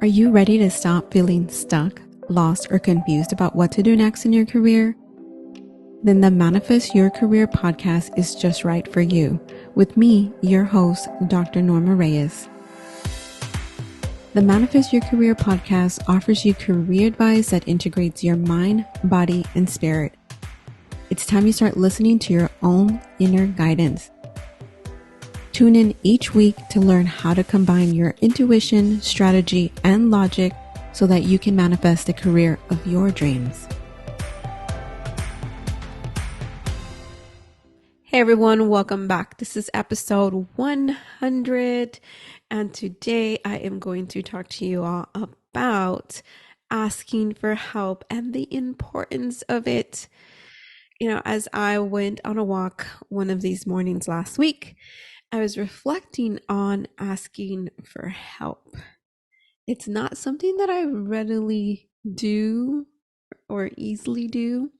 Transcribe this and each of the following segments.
Are you ready to stop feeling stuck, lost, or confused about what to do next in your career? Then the Manifest Your Career podcast is just right for you, with me, your host, Dr. Norma Reyes. The Manifest Your Career podcast offers you career advice that integrates your mind, body, and spirit. It's time you start listening to your own inner guidance. Tune in each week to learn how to combine your intuition, strategy, and logic so that you can manifest the career of your dreams. Hey everyone, welcome back. This is episode 100, and today I am going to talk to you all about asking for help and the importance of it. As I went on a walk one of these mornings last week, I was reflecting on asking for help. It's not something that I readily do or easily do.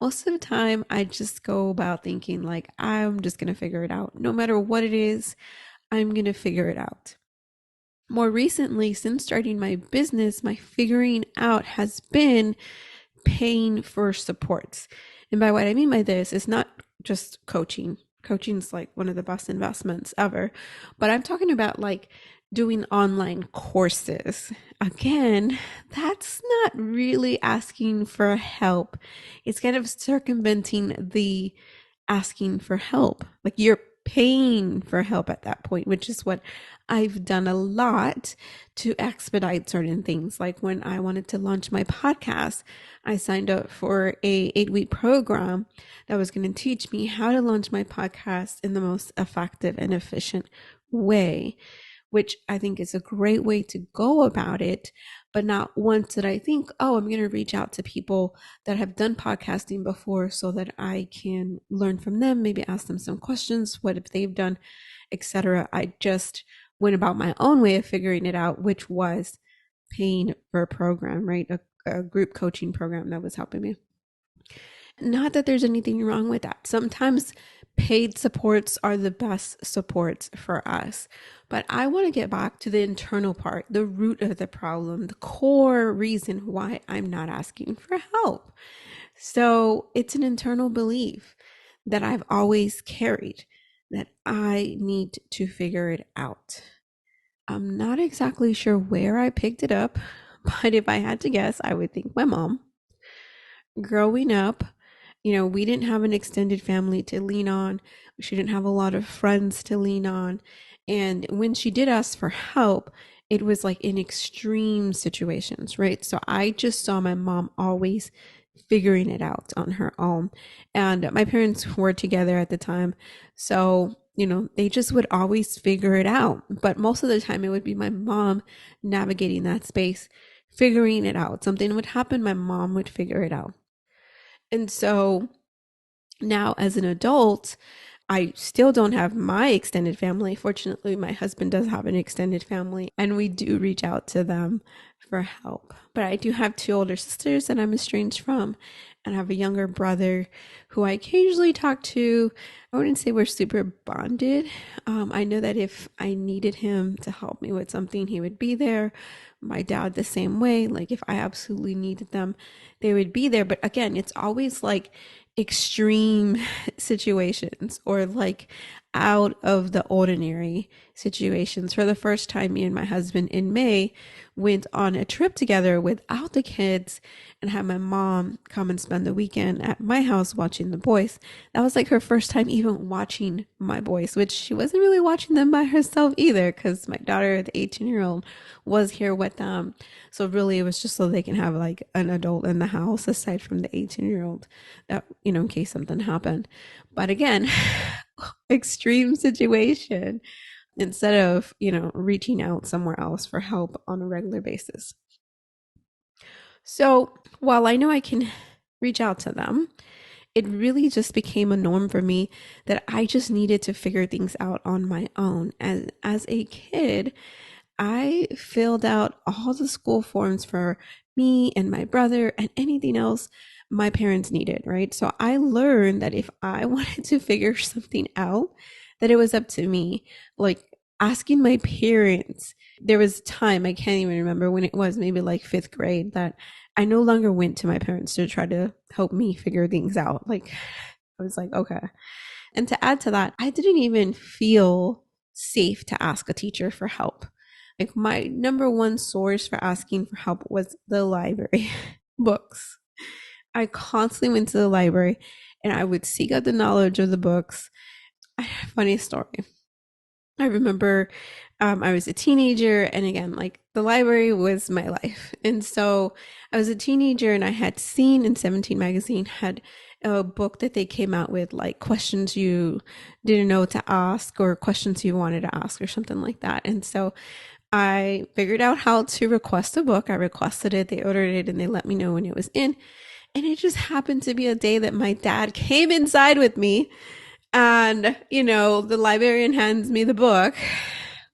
Most of the time, I just go about thinking like, I'm just going to figure it out. No matter what it is, I'm going to figure it out. More recently, since starting my business, my figuring out has been paying for supports. And by what I mean by this is not just coaching. Coaching's like one of the best investments ever. But I'm talking about like doing online courses. Again, that's not really asking for help. It's kind of circumventing the asking for help. Like you're paying for help at that point, which is what I've done a lot to expedite certain things. Like when I wanted to launch my podcast, I signed up for a 8-week program that was going to teach me how to launch my podcast in the most effective and efficient way, which I think is a great way to go about it. But not once did I think, oh, I'm going to reach out to people that have done podcasting before so that I can learn from them, maybe ask them some questions, what if they've done, etc. I just went about my own way of figuring it out, which was paying for a program, right? A group coaching program that was helping me. Not that there's anything wrong with that. Sometimes paid supports are the best supports for us. But I want to get back to the internal part, the root of the problem, the core reason why I'm not asking for help. So it's an internal belief that I've always carried that I need to figure it out. I'm not exactly sure where I picked it up, but if I had to guess, I would think my mom. Growing up, we didn't have an extended family to lean on. She didn't have a lot of friends to lean on. And when she did ask for help, it was like in extreme situations, right? So I just saw my mom always figuring it out on her own. And my parents were together at the time. So, they just would always figure it out. But most of the time, it would be my mom navigating that space, figuring it out. Something would happen, my mom would figure it out. And so now as an adult, I still don't have my extended family. Fortunately, my husband does have an extended family and we do reach out to them for help. But I do have 2 older sisters that I'm estranged from, and I have a younger brother who I occasionally talk to. I wouldn't say we're super bonded. I know that if I needed him to help me with something, he would be there. My dad the same way. Like if I absolutely needed them, they would be there. But again, it's always like extreme situations or like out of the ordinary situations. For the first time, me and my husband in May went on a trip together without the kids and had my mom come and spend the weekend at my house watching the boys. That was like her first time even watching my boys, which she wasn't really watching them by herself either because my daughter, the 18-year-old, was here with them. So really it was just so they can have like an adult in the house aside from the 18-year-old that, in case something happened. But again, extreme situation instead of, reaching out somewhere else for help on a regular basis. So while I know I can reach out to them, it really just became a norm for me that I just needed to figure things out on my own. As a kid, I filled out all the school forms for me and my brother and anything else my parents needed, right? So I learned that if I wanted to figure something out, that it was up to me. Like asking my parents. There was a time, I can't even remember when it was, maybe like fifth grade, that I no longer went to my parents to try to help me figure things out. Like, I was like, okay. And to add to that, I didn't even feel safe to ask a teacher for help. Like, my number one source for asking for help was the library, books. I constantly went to the library and I would seek out the knowledge of the books. Funny story. I remember I was a teenager, and again, like, the library was my life. And so I was a teenager, and I had seen in 17 magazine had a book that they came out with, like questions you didn't know to ask or questions you wanted to ask or something like that. And so I figured out how to request a book. I requested it, they ordered it, and they let me know when it was in. And it just happened to be a day that my dad came inside with me, and, the librarian hands me the book,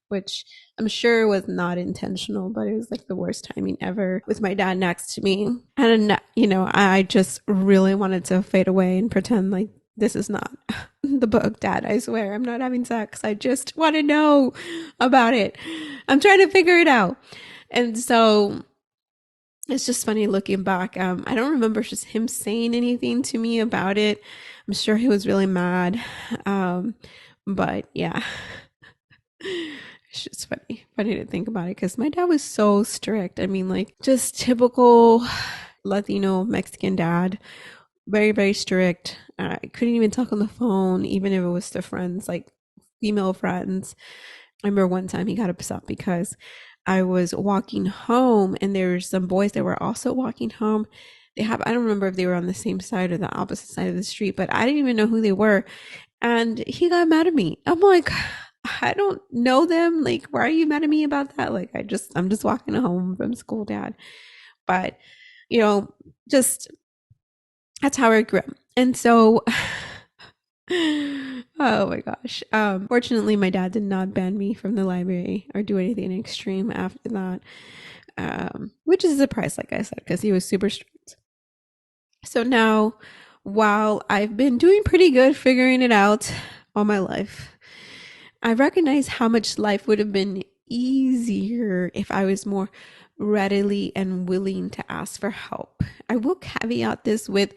which I'm sure was not intentional, but it was like the worst timing ever with my dad next to me. And, I just really wanted to fade away and pretend like this is not the book, Dad. I swear I'm not having sex. I just want to know about it. I'm trying to figure it out. And so it's just funny looking back. I don't remember just him saying anything to me about it. I'm sure he was really mad. But yeah, it's just funny to think about it, because my dad was so strict. I mean, like, just typical Latino Mexican dad. Very, very strict. I couldn't even talk on the phone, even if it was to friends, like female friends. I remember one time he got upset because I was walking home and there were some boys that were also walking home. I don't remember if they were on the same side or the opposite side of the street, but I didn't even know who they were. And he got mad at me. I'm like, I don't know them. Like, why are you mad at me about that? Like, I'm just walking home from school, Dad. But, you know, just that's how I grew up. And so, oh my gosh. Fortunately, my dad did not ban me from the library or do anything extreme after that, which is a surprise, like I said, because he was super strict. So now, while I've been doing pretty good figuring it out all my life, I recognize how much life would have been easier if I was more readily and willing to ask for help. I will caveat this with,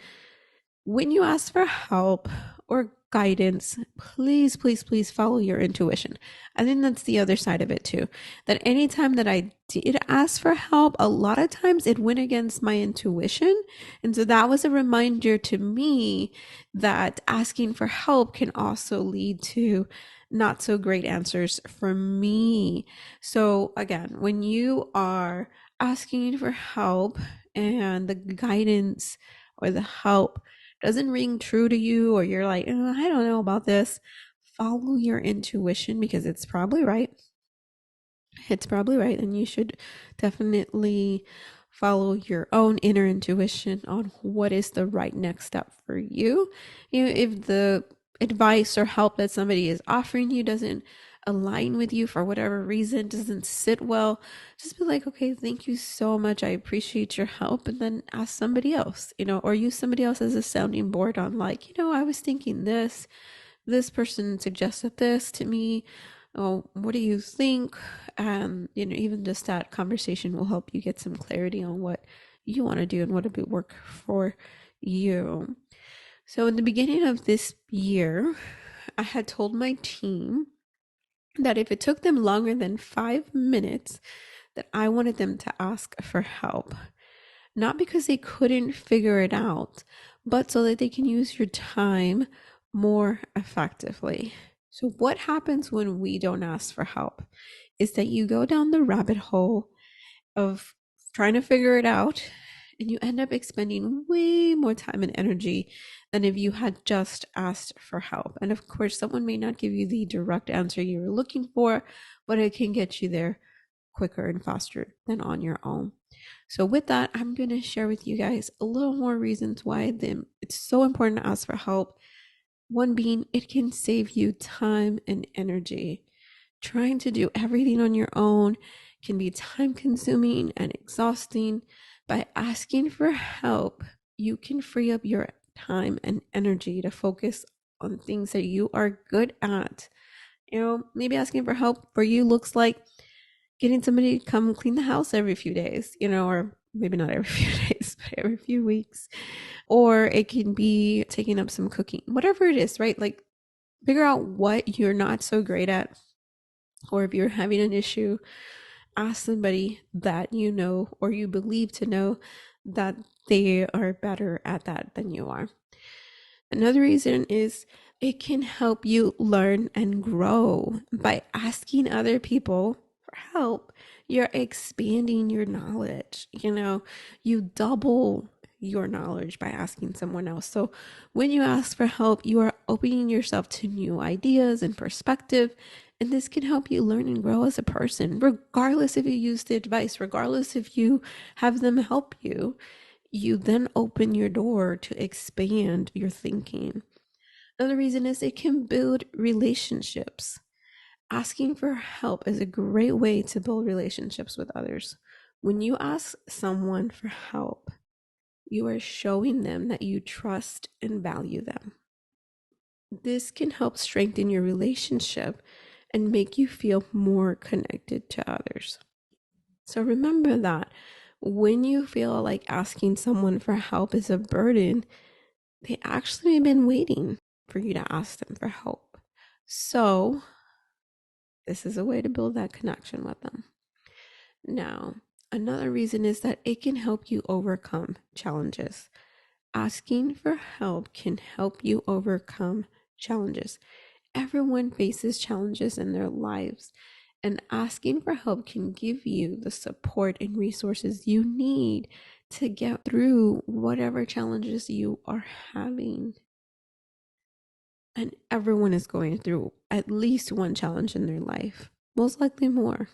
when you ask for help or guidance, please, please, please follow your intuition. I think that's the other side of it too. That anytime that I did ask for help, a lot of times it went against my intuition. And so that was a reminder to me that asking for help can also lead to not so great answers for me. So again, when you are asking for help and the guidance or the help doesn't ring true to you, or you're like, oh, I don't know about this, follow your intuition, because it's probably right. It's probably right. And you should definitely follow your own inner intuition on what is the right next step for you. If the advice or help that somebody is offering you doesn't align with you for whatever reason, doesn't sit well, just be like, okay, thank you so much, I appreciate your help, and then ask somebody else, or use somebody else as a sounding board on, like, I was thinking this person suggested this to me. Oh, what do you think? Even just that conversation will help you get some clarity on what you want to do and what would work for you. So in the beginning of this year, I had told my team that if it took them longer than 5 minutes, that I wanted them to ask for help. Not because they couldn't figure it out, but so that they can use your time more effectively. So what happens when we don't ask for help is that you go down the rabbit hole of trying to figure it out, and you end up expending way more time and energy than if you had just asked for help. And of course, someone may not give you the direct answer you were looking for, but it can get you there quicker and faster than on your own. So with that, I'm going to share with you guys a little more reasons why it's so important to ask for help. One being, it can save you time and energy. Trying to do everything on your own can be time consuming and exhausting. By asking for help, you can free up your time and energy to focus on things that you are good at Maybe asking for help for you looks like getting somebody to come clean the house every few days, or maybe not every few days, but every few weeks. Or it can be taking up some cooking, whatever it is, right? Like figure out what you're not so great at, or if you're having an issue, ask somebody that you know or you believe to know that they are better at that than you are. Another reason is it can help you learn and grow by asking other people for help. You're expanding your knowledge. You double your knowledge by asking someone else. So when you ask for help, you are opening yourself to new ideas and perspective. And this can help you learn and grow as a person, regardless if you use the advice, regardless if you have them help you. You then open your door to expand your thinking. Another reason is it can build relationships. Asking for help is a great way to build relationships with others. When you ask someone for help, you are showing them that you trust and value them. This can help strengthen your relationship and make you feel more connected to others. So remember that when you feel like asking someone for help is a burden, they actually have been waiting for you to ask them for help. So this is a way to build that connection with them. Now, another reason is that it can help you overcome challenges. Asking for help can help you overcome challenges. Everyone faces challenges in their lives, and asking for help can give you the support and resources you need to get through whatever challenges you are having. And everyone is going through at least one challenge in their life, most likely more.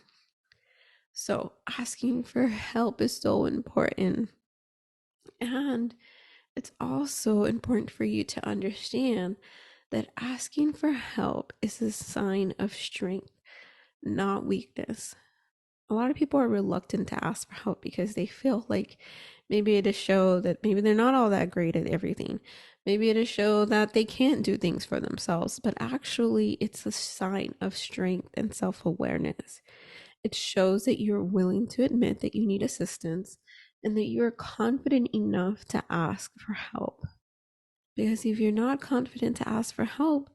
So, asking for help is so important. And it's also important for you to understand that asking for help is a sign of strength, not weakness. A lot of people are reluctant to ask for help because they feel like maybe it is show that maybe they're not all that great at everything. Maybe it is show that they can't do things for themselves, but actually it's a sign of strength and self-awareness. It shows that you're willing to admit that you need assistance and that you're confident enough to ask for help. Because if you're not confident to ask for help,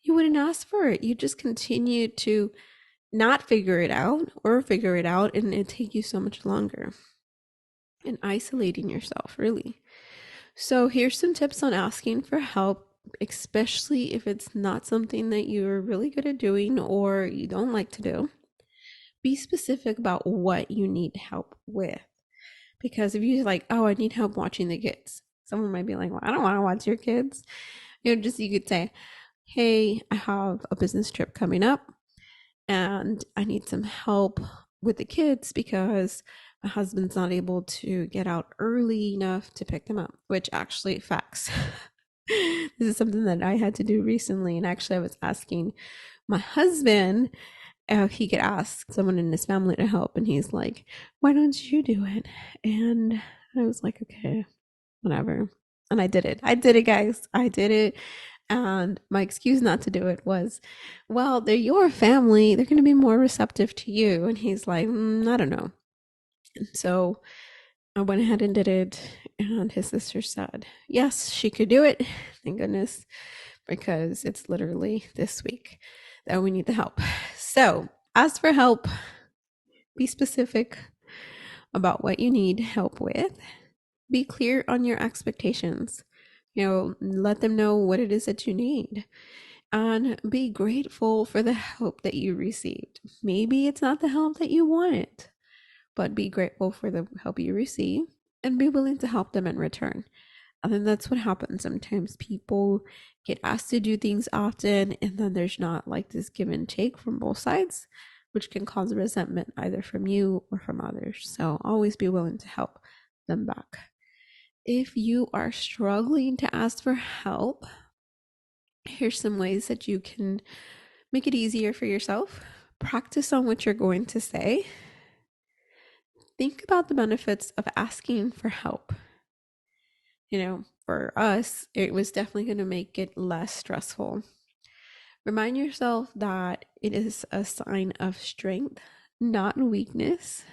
you wouldn't ask for it. You just continue to not figure it out or figure it out, and it take you so much longer. And isolating yourself, really. So here's some tips on asking for help, especially if it's not something that you're really good at doing or you don't like to do. Be specific about what you need help with. Because if you're like, oh, I need help watching the kids, someone might be like, well, I don't want to watch your kids. You could say, hey, I have a business trip coming up and I need some help with the kids because my husband's not able to get out early enough to pick them up, which actually facts. This is something that I had to do recently. And actually, I was asking my husband if he could ask someone in his family to help. And he's like, why don't you do it? And I was like, okay, whatever. And I did it. I did it, guys. I did it. And my excuse not to do it was, well, they're your family. They're going to be more receptive to you. And he's like, I don't know. And so I went ahead and did it. And his sister said, yes, she could do it. Thank goodness, because it's literally this week that we need the help. So ask for help. Be specific about what you need help with. Be clear on your expectations. Let them know what it is that you need. And be grateful for the help that you received. Maybe it's not the help that you wanted, but be grateful for the help you receive and be willing to help them in return. I think that's what happens. Sometimes people get asked to do things often, and then there's not like this give and take from both sides, which can cause resentment either from you or from others. So always be willing to help them back. If you are struggling to ask for help, here's some ways that you can make it easier for yourself. Practice on what you're going to say. Think about the benefits of asking for help. For us, it was definitely going to make it less stressful. Remind yourself that it is a sign of strength, not weakness.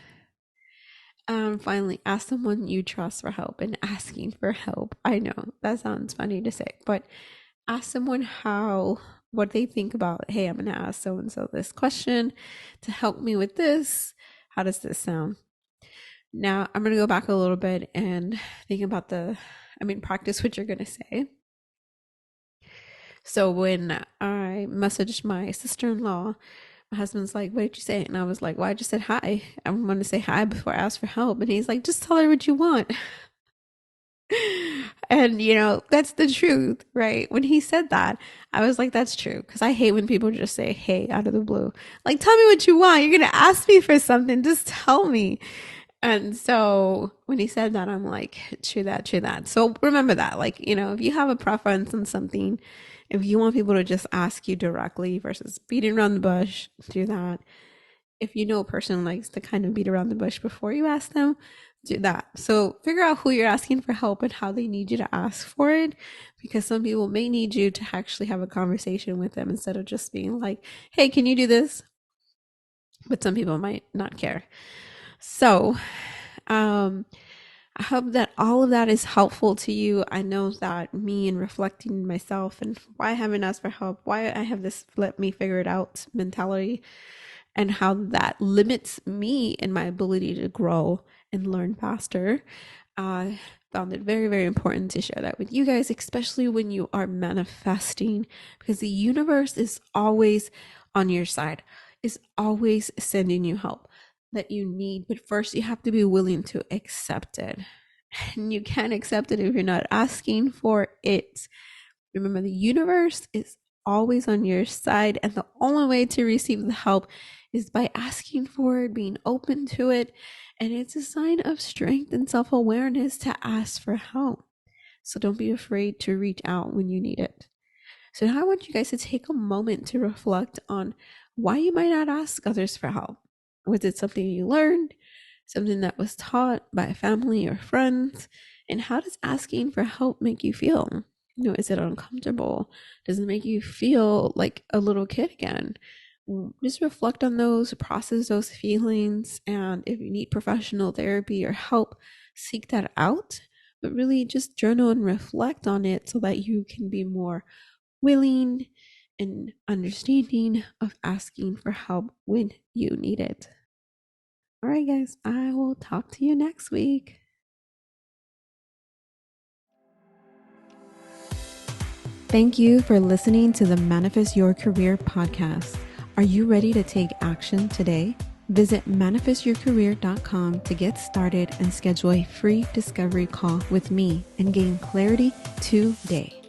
Finally, ask someone you trust for help. And asking for help, I know that sounds funny to say, but ask someone what they think about, hey, I'm gonna ask so and so this question to help me with this. How does this sound? Now I'm gonna go back a little bit and think about practice what you're gonna say. So when I messaged my sister-in-law, my husband's like, what did you say? And I was like, well, I just said hi. I'm going to say hi before I ask for help. And he's like, just tell her what you want. And, that's the truth, right? When he said that, I was like, that's true. Because I hate when people just say, hey, out of the blue. Like, tell me what you want. You're going to ask me for something. Just tell me. And so when he said that, I'm like, true that, true that. So remember that, like, if you have a preference on something, if you want people to just ask you directly versus beating around the bush, do that. If you know a person likes to kind of beat around the bush before you ask them, do that. So figure out who you're asking for help and how they need you to ask for it, because some people may need you to actually have a conversation with them instead of just being like, hey, can you do this? But some people might not care. So, I hope that all of that is helpful to you. I know that me and reflecting myself and why I haven't asked for help, why I have this let me figure it out mentality, and how that limits me in my ability to grow and learn faster. I found it very, very important to share that with you guys, especially when you are manifesting, because the universe is always on your side, is always sending you help that you need. But first, you have to be willing to accept it. And you can't accept it if you're not asking for it. Remember, the universe is always on your side, and the only way to receive the help is by asking for it, being open to it. And it's a sign of strength and self-awareness to ask for help. So don't be afraid to reach out when you need it. So now I want you guys to take a moment to reflect on why you might not ask others for help. Was it something you learned? Something that was taught by family or friends? And how does asking for help make you feel? Is it uncomfortable? Does it make you feel like a little kid again? Just reflect on those, process those feelings, and if you need professional therapy or help, seek that out. But really just journal and reflect on it so that you can be more willing and understanding of asking for help when you need it. All right, guys, I will talk to you next week. Thank you for listening to the Manifest Your Career podcast. Are you ready to take action today? Visit manifestyourcareer.com to get started and schedule a free discovery call with me and gain clarity today.